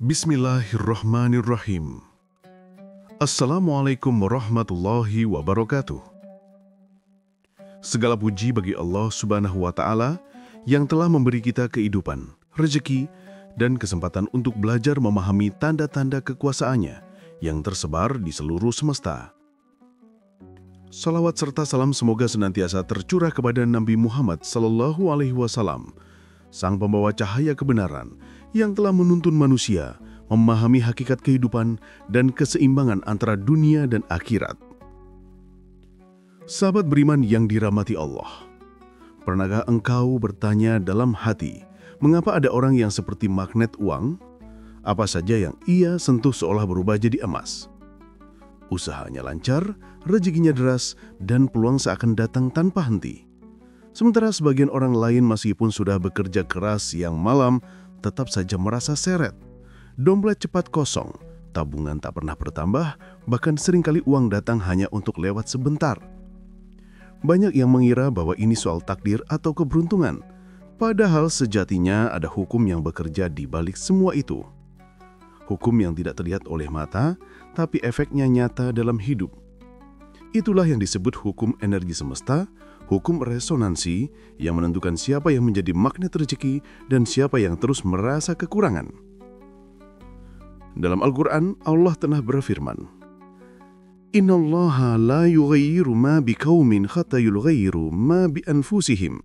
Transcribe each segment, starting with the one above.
Bismillahirrahmanirrahim. Assalamualaikum warahmatullahi wabarakatuh. Segala puji bagi Allah Subhanahu wa Ta'ala yang telah memberi kita kehidupan, rezeki, dan kesempatan untuk belajar memahami tanda-tanda kekuasaannya yang tersebar di seluruh semesta. Salawat serta salam semoga senantiasa tercurah kepada Nabi Muhammad SAW, sang pembawa cahaya kebenaran yang telah menuntun manusia memahami hakikat kehidupan dan keseimbangan antara dunia dan akhirat. Sahabat beriman yang dirahmati Allah, pernahkah engkau bertanya dalam hati, mengapa ada orang yang seperti magnet uang? Apa saja yang ia sentuh seolah berubah jadi emas. Usahanya lancar, rezekinya deras, dan peluang seakan datang tanpa henti. Sementara sebagian orang lain meskipun sudah bekerja keras siang malam, tetap saja merasa seret. Dompet cepat kosong, tabungan tak pernah bertambah, bahkan seringkali uang datang hanya untuk lewat sebentar. Banyak yang mengira bahwa ini soal takdir atau keberuntungan, padahal sejatinya ada hukum yang bekerja di balik semua itu. Hukum yang tidak terlihat oleh mata, tapi efeknya nyata dalam hidup. Itulah yang disebut hukum energi semesta, hukum resonansi yang menentukan siapa yang menjadi magnet rezeki dan siapa yang terus merasa kekurangan. Dalam Al-Quran, Allah telah berfirman, "Innallaha la yughayyiru ma biqaumin hatta yughayyiru ma bi anfusihim."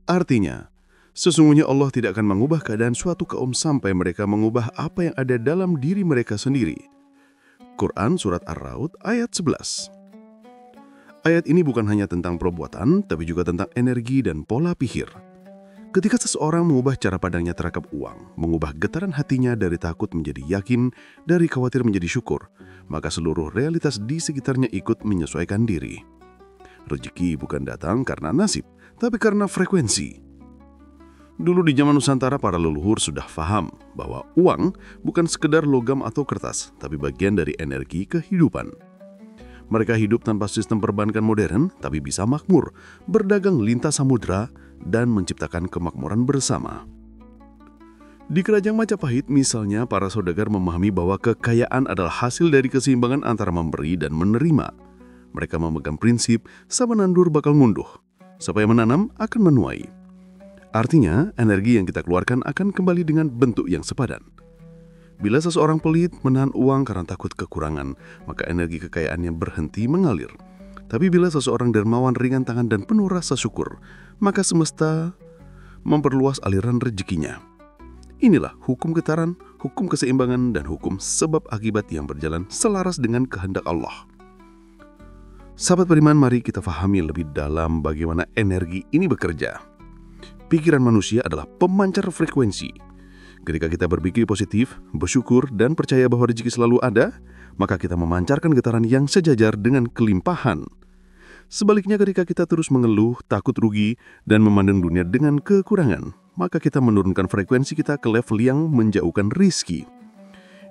Artinya, sesungguhnya Allah tidak akan mengubah keadaan suatu kaum sampai mereka mengubah apa yang ada dalam diri mereka sendiri. Quran Surat Ar-Ra'd ayat 11. Ayat ini bukan hanya tentang perbuatan, tapi juga tentang energi dan pola pikir. Ketika seseorang mengubah cara pandangnya terhadap uang, mengubah getaran hatinya dari takut menjadi yakin, dari khawatir menjadi syukur, maka seluruh realitas di sekitarnya ikut menyesuaikan diri. Rezeki bukan datang karena nasib, tapi karena frekuensi. Dulu di zaman Nusantara, para leluhur sudah paham bahwa uang bukan sekedar logam atau kertas, tapi bagian dari energi kehidupan. Mereka hidup tanpa sistem perbankan modern, tapi bisa makmur, berdagang lintas samudera, dan menciptakan kemakmuran bersama. Di Kerajaan Majapahit misalnya, para saudagar memahami bahwa kekayaan adalah hasil dari keseimbangan antara memberi dan menerima. Mereka memegang prinsip, siapa nandur bakal ngunduh, siapa yang menanam akan menuai. Artinya, energi yang kita keluarkan akan kembali dengan bentuk yang sepadan. Bila seseorang pelit menahan uang karena takut kekurangan, maka energi kekayaannya berhenti mengalir. Tapi bila seseorang dermawan, ringan tangan, dan penuh rasa syukur, maka semesta memperluas aliran rezekinya. Inilah hukum getaran, hukum keseimbangan, dan hukum sebab akibat yang berjalan selaras dengan kehendak Allah. Sahabat beriman, mari kita fahami lebih dalam bagaimana energi ini bekerja. Pikiran manusia adalah pemancar frekuensi. Ketika kita berpikir positif, bersyukur, dan percaya bahwa rezeki selalu ada, maka kita memancarkan getaran yang sejajar dengan kelimpahan. Sebaliknya, ketika kita terus mengeluh, takut rugi, dan memandang dunia dengan kekurangan, maka kita menurunkan frekuensi kita ke level yang menjauhkan rizki.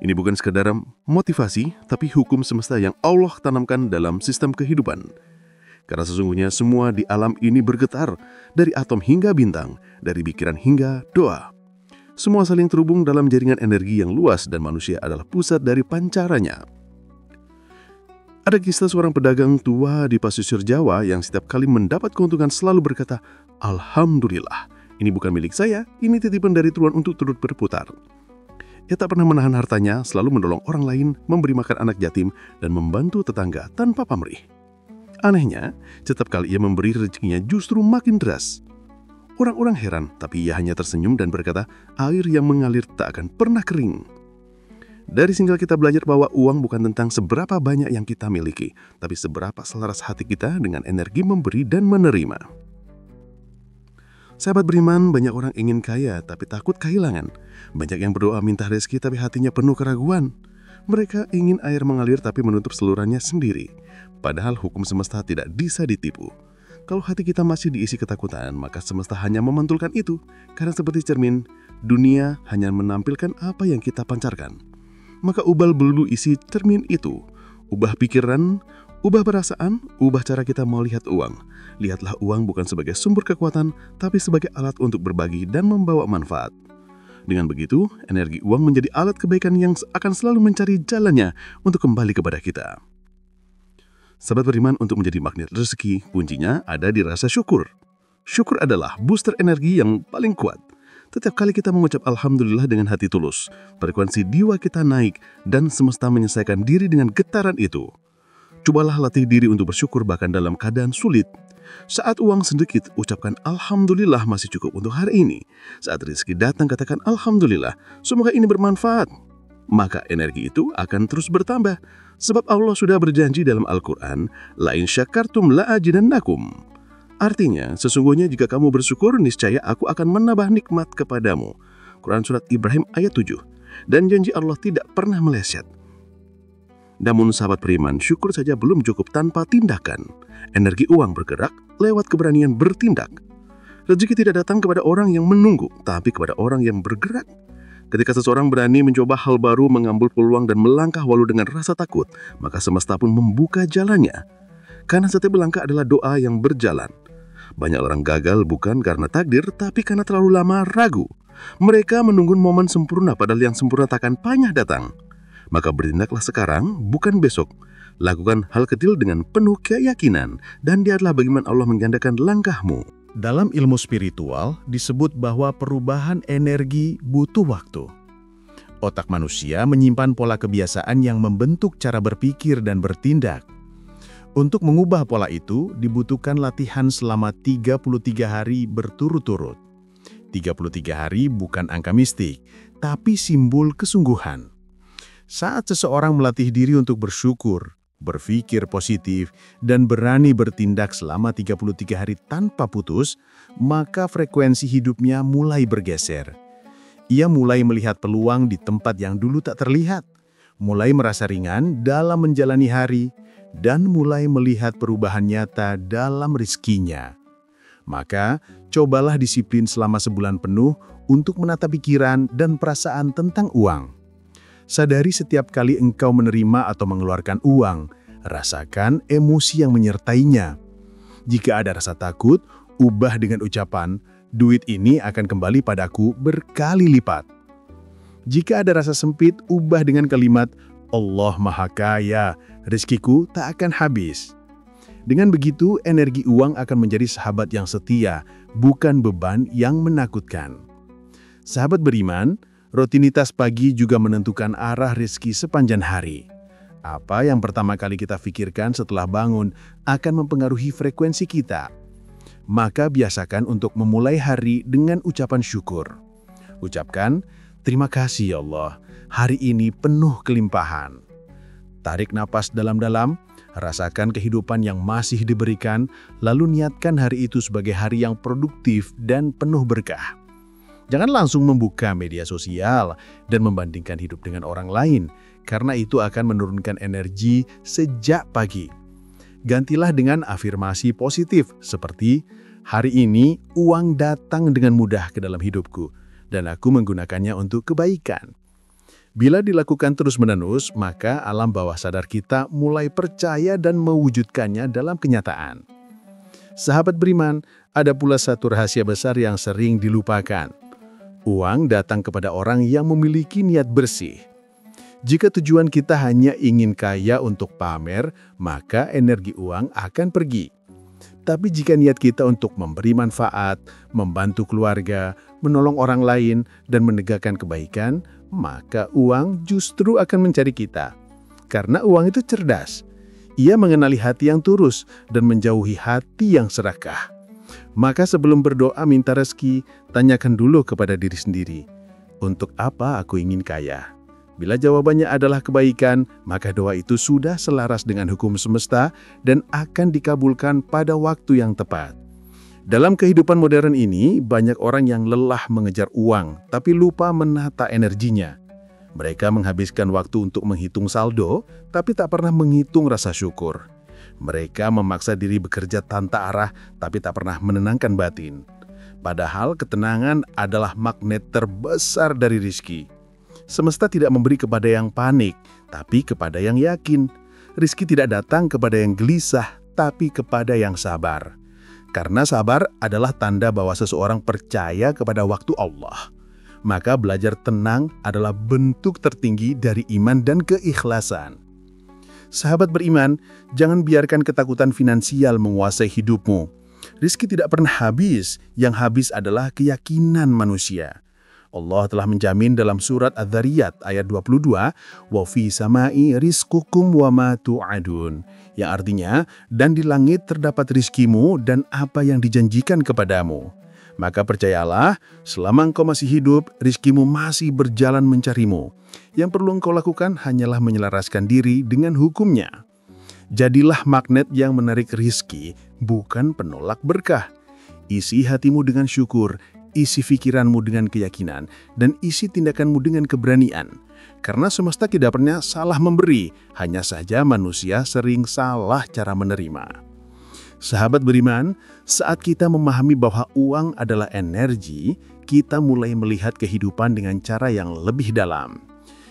Ini bukan sekadar motivasi, tapi hukum semesta yang Allah tanamkan dalam sistem kehidupan. Karena sesungguhnya semua di alam ini bergetar, dari atom hingga bintang, dari pikiran hingga doa. Semua saling terhubung dalam jaringan energi yang luas dan manusia adalah pusat dari pancarannya. Ada kisah seorang pedagang tua di pesisir Jawa yang setiap kali mendapat keuntungan selalu berkata, "Alhamdulillah, ini bukan milik saya, ini titipan dari Tuhan untuk turut berputar." Ia tak pernah menahan hartanya, selalu menolong orang lain, memberi makan anak yatim, dan membantu tetangga tanpa pamrih. Anehnya, setiap kali ia memberi rezekinya justru makin deras. Orang-orang heran, tapi ia hanya tersenyum dan berkata, air yang mengalir tak akan pernah kering. Dari sini kita belajar bahwa uang bukan tentang seberapa banyak yang kita miliki, tapi seberapa selaras hati kita dengan energi memberi dan menerima. Sahabat beriman, banyak orang ingin kaya tapi takut kehilangan. Banyak yang berdoa minta rezeki tapi hatinya penuh keraguan. Mereka ingin air mengalir tapi menutup salurannya sendiri. Padahal hukum semesta tidak bisa ditipu. Kalau hati kita masih diisi ketakutan, maka semesta hanya memantulkan itu. Karena seperti cermin, dunia hanya menampilkan apa yang kita pancarkan. Maka ubah belulu isi cermin itu. Ubah pikiran, ubah perasaan, ubah cara kita melihat uang. Lihatlah uang bukan sebagai sumber kekuatan, tapi sebagai alat untuk berbagi dan membawa manfaat. Dengan begitu, energi uang menjadi alat kebaikan yang akan selalu mencari jalannya untuk kembali kepada kita. Sahabat beriman, untuk menjadi magnet rezeki, kuncinya ada di rasa syukur. Syukur adalah booster energi yang paling kuat. Setiap kali kita mengucap Alhamdulillah dengan hati tulus, frekuensi jiwa kita naik dan semesta menyesuaikan diri dengan getaran itu. Cobalah latih diri untuk bersyukur bahkan dalam keadaan sulit. Saat uang sedikit, ucapkan Alhamdulillah masih cukup untuk hari ini. Saat rezeki datang, katakan Alhamdulillah, semoga ini bermanfaat. Maka energi itu akan terus bertambah. Sebab Allah sudah berjanji dalam Al-Quran, La in syakartum la'azidannakum. Artinya, sesungguhnya jika kamu bersyukur, niscaya aku akan menambah nikmat kepadamu. Quran Surat Ibrahim ayat 7. Dan janji Allah tidak pernah meleset. Namun sahabat beriman, syukur saja belum cukup tanpa tindakan. Energi uang bergerak lewat keberanian bertindak. Rezeki tidak datang kepada orang yang menunggu, tapi kepada orang yang bergerak. Ketika seseorang berani mencoba hal baru, mengambil peluang dan melangkah walau dengan rasa takut, maka semesta pun membuka jalannya. Karena setiap langkah adalah doa yang berjalan. Banyak orang gagal bukan karena takdir, tapi karena terlalu lama ragu. Mereka menunggu momen sempurna, padahal yang sempurna takkan payah datang. Maka bertindaklah sekarang, bukan besok. Lakukan hal kecil dengan penuh keyakinan, dan lihatlah bagaimana Allah menggandakan langkahmu. Dalam ilmu spiritual disebut bahwa perubahan energi butuh waktu. Otak manusia menyimpan pola kebiasaan yang membentuk cara berpikir dan bertindak. Untuk mengubah pola itu dibutuhkan latihan selama 33 hari berturut-turut. 33 hari bukan angka mistik, tapi simbol kesungguhan. Saat seseorang melatih diri untuk bersyukur, berpikir positif, dan berani bertindak selama 33 hari tanpa putus, maka frekuensi hidupnya mulai bergeser. Ia mulai melihat peluang di tempat yang dulu tak terlihat, mulai merasa ringan dalam menjalani hari, dan mulai melihat perubahan nyata dalam rezekinya. Maka, cobalah disiplin selama sebulan penuh untuk menata pikiran dan perasaan tentang uang. Sadari setiap kali engkau menerima atau mengeluarkan uang, rasakan emosi yang menyertainya. Jika ada rasa takut, ubah dengan ucapan, duit ini akan kembali padaku berkali lipat. Jika ada rasa sempit, ubah dengan kalimat, Allah Maha Kaya, rezekiku tak akan habis. Dengan begitu, energi uang akan menjadi sahabat yang setia, bukan beban yang menakutkan. Sahabat beriman, rutinitas pagi juga menentukan arah rezeki sepanjang hari. Apa yang pertama kali kita pikirkan setelah bangun akan mempengaruhi frekuensi kita. Maka biasakan untuk memulai hari dengan ucapan syukur. Ucapkan, terima kasih ya Allah, hari ini penuh kelimpahan. Tarik napas dalam-dalam, rasakan kehidupan yang masih diberikan, lalu niatkan hari itu sebagai hari yang produktif dan penuh berkah. Jangan langsung membuka media sosial dan membandingkan hidup dengan orang lain, karena itu akan menurunkan energi sejak pagi. Gantilah dengan afirmasi positif seperti, hari ini uang datang dengan mudah ke dalam hidupku, dan aku menggunakannya untuk kebaikan. Bila dilakukan terus-menerus, maka alam bawah sadar kita mulai percaya dan mewujudkannya dalam kenyataan. Sahabat beriman, ada pula satu rahasia besar yang sering dilupakan. Uang datang kepada orang yang memiliki niat bersih. Jika tujuan kita hanya ingin kaya untuk pamer, maka energi uang akan pergi. Tapi jika niat kita untuk memberi manfaat, membantu keluarga, menolong orang lain, dan menegakkan kebaikan, maka uang justru akan mencari kita. Karena uang itu cerdas. Ia mengenali hati yang tulus dan menjauhi hati yang serakah. Maka sebelum berdoa minta rezeki, tanyakan dulu kepada diri sendiri, untuk apa aku ingin kaya? Bila jawabannya adalah kebaikan, maka doa itu sudah selaras dengan hukum semesta dan akan dikabulkan pada waktu yang tepat. Dalam kehidupan modern ini, banyak orang yang lelah mengejar uang, tapi lupa menata energinya. Mereka menghabiskan waktu untuk menghitung saldo, tapi tak pernah menghitung rasa syukur. Mereka memaksa diri bekerja tanpa arah, tapi tak pernah menenangkan batin. Padahal ketenangan adalah magnet terbesar dari rezeki. Semesta tidak memberi kepada yang panik, tapi kepada yang yakin. Rezeki tidak datang kepada yang gelisah, tapi kepada yang sabar. Karena sabar adalah tanda bahwa seseorang percaya kepada waktu Allah. maka belajar tenang adalah bentuk tertinggi dari iman dan keikhlasan. Sahabat beriman, jangan biarkan ketakutan finansial menguasai hidupmu. Rizki tidak pernah habis, yang habis adalah keyakinan manusia. Allah telah menjamin dalam surat Adz-Dzariyat ayat 22, "Wa fi samai rizqukum wa ma tu'adun." Yang artinya, dan di langit terdapat rizkimu dan apa yang dijanjikan kepadamu. Maka percayalah, selama engkau masih hidup, rizkimu masih berjalan mencarimu. Yang perlu engkau lakukan hanyalah menyelaraskan diri dengan hukumnya. Jadilah magnet yang menarik rizki, bukan penolak berkah. Isi hatimu dengan syukur, isi pikiranmu dengan keyakinan, dan isi tindakanmu dengan keberanian. Karena semesta tidak pernah salah memberi, hanya saja manusia sering salah cara menerima. Sahabat beriman, saat kita memahami bahwa uang adalah energi, kita mulai melihat kehidupan dengan cara yang lebih dalam.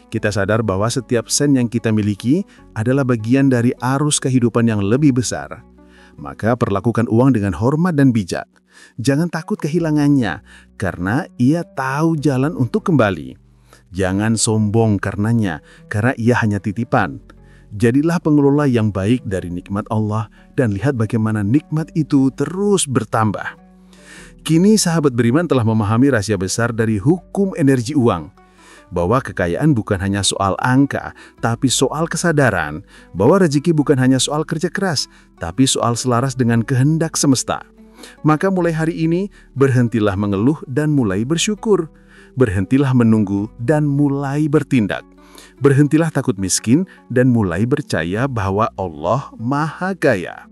Kita sadar bahwa setiap sen yang kita miliki adalah bagian dari arus kehidupan yang lebih besar. Maka perlakukan uang dengan hormat dan bijak. Jangan takut kehilangannya, karena ia tahu jalan untuk kembali. Jangan sombong karenanya, karena ia hanya titipan. Jadilah pengelola yang baik dari nikmat Allah dan lihat bagaimana nikmat itu terus bertambah. Kini sahabat beriman telah memahami rahasia besar dari hukum energi uang. Bahwa kekayaan bukan hanya soal angka, tapi soal kesadaran. Bahwa rezeki bukan hanya soal kerja keras, tapi soal selaras dengan kehendak semesta. Maka mulai hari ini, berhentilah mengeluh dan mulai bersyukur. Berhentilah menunggu dan mulai bertindak. Berhentilah takut miskin dan mulai percaya bahwa Allah Maha Kaya.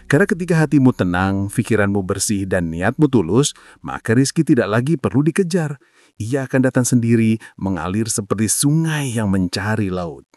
Karena ketika hatimu tenang, pikiranmu bersih dan niatmu tulus, maka rezeki tidak lagi perlu dikejar. Ia akan datang sendiri, mengalir seperti sungai yang mencari laut.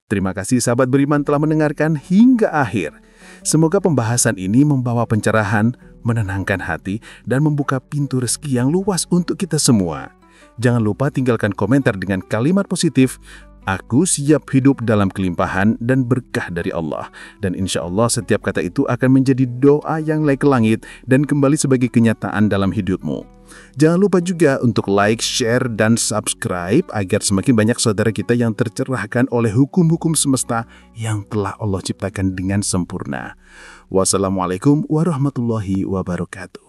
Terima kasih sahabat beriman telah mendengarkan hingga akhir. Semoga pembahasan ini membawa pencerahan, menenangkan hati, dan membuka pintu rezeki yang luas untuk kita semua. Jangan lupa tinggalkan komentar dengan kalimat positif. Aku siap hidup dalam kelimpahan dan berkah dari Allah. Dan insya Allah setiap kata itu akan menjadi doa yang naik ke langit dan kembali sebagai kenyataan dalam hidupmu. Jangan lupa juga untuk like, share, dan subscribe agar semakin banyak saudara kita yang tercerahkan oleh hukum-hukum semesta yang telah Allah ciptakan dengan sempurna. Wassalamualaikum warahmatullahi wabarakatuh.